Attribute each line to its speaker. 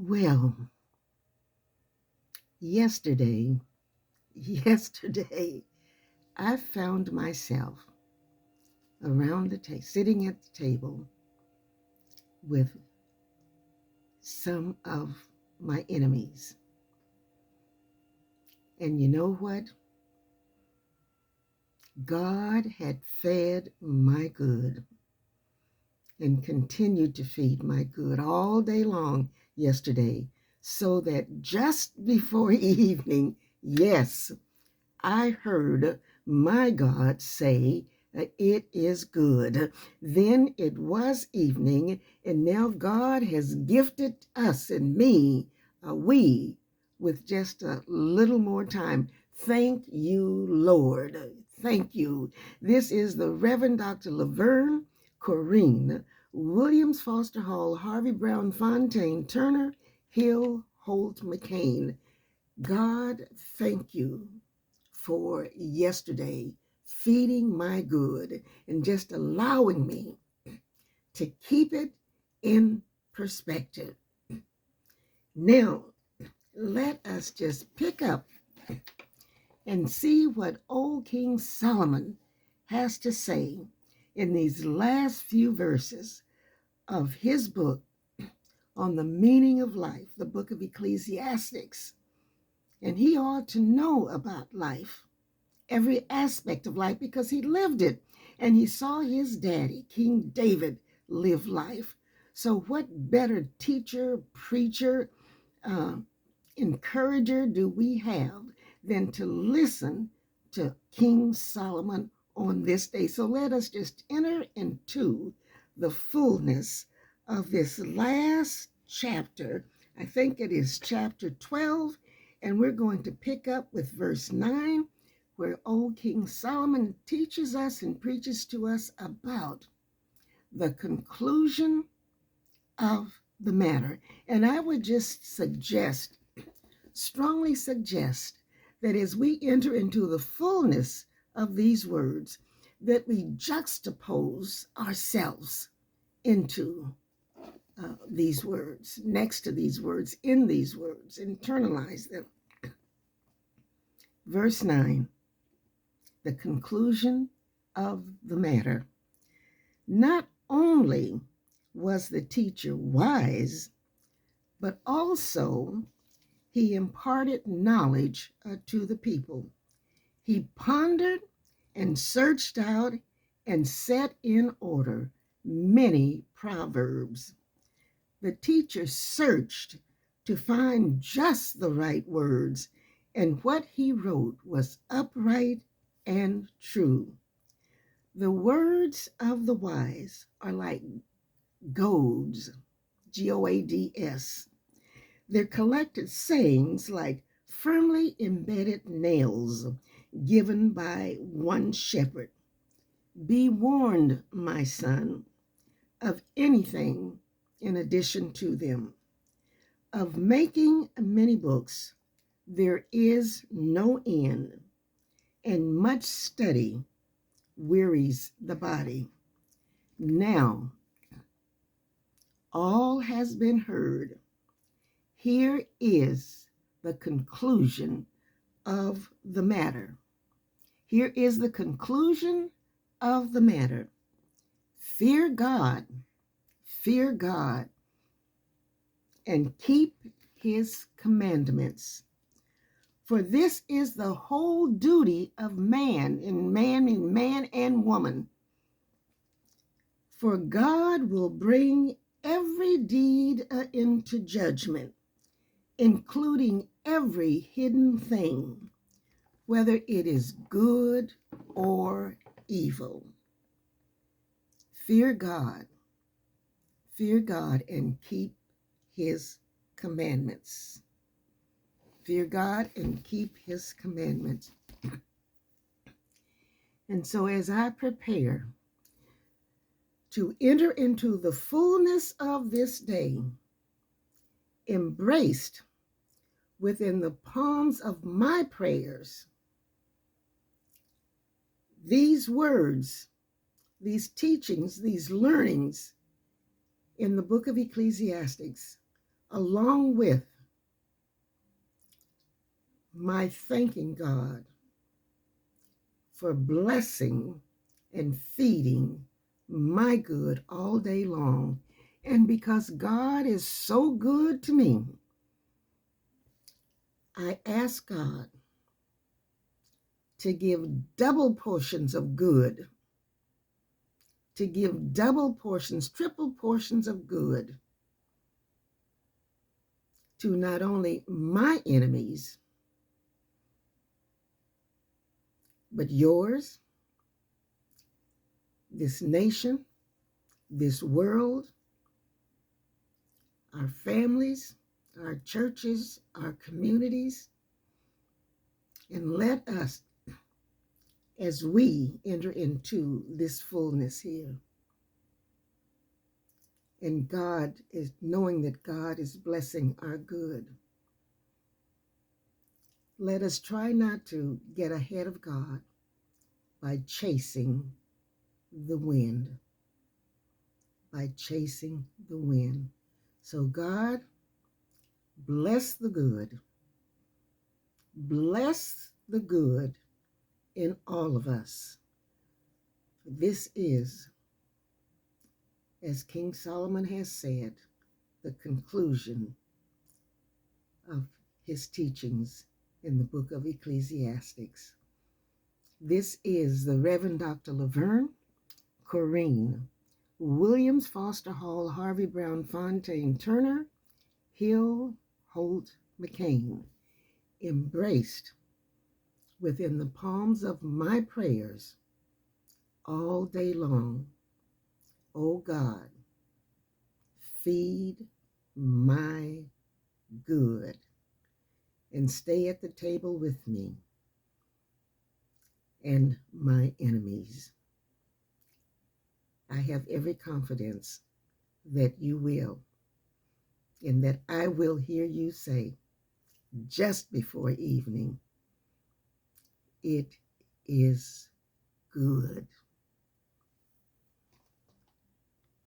Speaker 1: Well, yesterday, yesterday, I found myself around the table, sitting at the table with some of my enemies. And you know what? God had fed my good and continued to feed my good all day long yesterday, so that just before evening, yes, I heard my God say, "It is good." Then it was evening, and now God has gifted us and me, we, with just a little more time. Thank you, Lord. Thank you. This is the Reverend Dr. Laverne Corrine Williams Foster Hall Harvey Brown Fontaine Turner Hill Holt McCain. God, thank you for yesterday, feeding my good and just allowing me to keep it in perspective. Now, let us just pick up and see what old King Solomon has to say in these last few verses of his book on the meaning of life, the book of Ecclesiastics. And he ought to know about life, every aspect of life, because he lived it and he saw his daddy, King David, live life. So, what better teacher, preacher, uh, encourager do we have than to listen to King Solomon on this day? So, let us just enter into the fullness of this last chapter. I think it is chapter 12, and we're going to pick up with verse 9, where old King Solomon teaches us and preaches to us about the conclusion of the matter. And I would just strongly suggest, that as we enter into the fullness of these words, that we juxtapose ourselves into these words, next to these words, in these words, internalize them. Verse 9, the conclusion of the matter. Not only was the teacher wise, but also he imparted knowledge to the people. He pondered and searched out and set in order many proverbs. The teacher searched to find just the right words, and what he wrote was upright and true. The words of the wise are like goads, Goads. They're collected sayings like firmly embedded nails given by one shepherd. Be warned, my son, of anything in addition to them. Of making many books, there is no end, and much study wearies the body. Now, all has been heard. Here is the conclusion of the matter. Here is the conclusion of the matter. Fear God, and keep his commandments. For this is the whole duty of man, and man and woman. For God will bring every deed into judgment, including every hidden thing, whether it is good or evil. Fear God, and keep his commandments. Fear God and keep his commandments. And so as I prepare to enter into the fullness of this day, embraced within the palms of my prayers, these words, these teachings, these learnings in the book of Ecclesiastics along with my thanking God for blessing and feeding my good all day long. And because God is so good to me, I ask God to give double portions of good, to give double portions, triple portions of good to not only my enemies, but yours, this nation, this world, our families, our churches, our communities, and let us, as we enter into this fullness here, and God is knowing that God is blessing our good. Let us try not to get ahead of God by chasing the wind, by chasing the wind. So God, bless the good. Bless the good in all of us. This is, as King Solomon has said, the conclusion of his teachings in the book of Ecclesiastes. This is the Reverend Dr. Laverne Corrine Williams Foster Hall Harvey Brown Fontaine Turner Hill Holt McCain, embraced within the palms of my prayers all day long. O God, feed my good and stay at the table with me and my enemies. I have every confidence that you will, and that I will hear you say just before evening, it is good.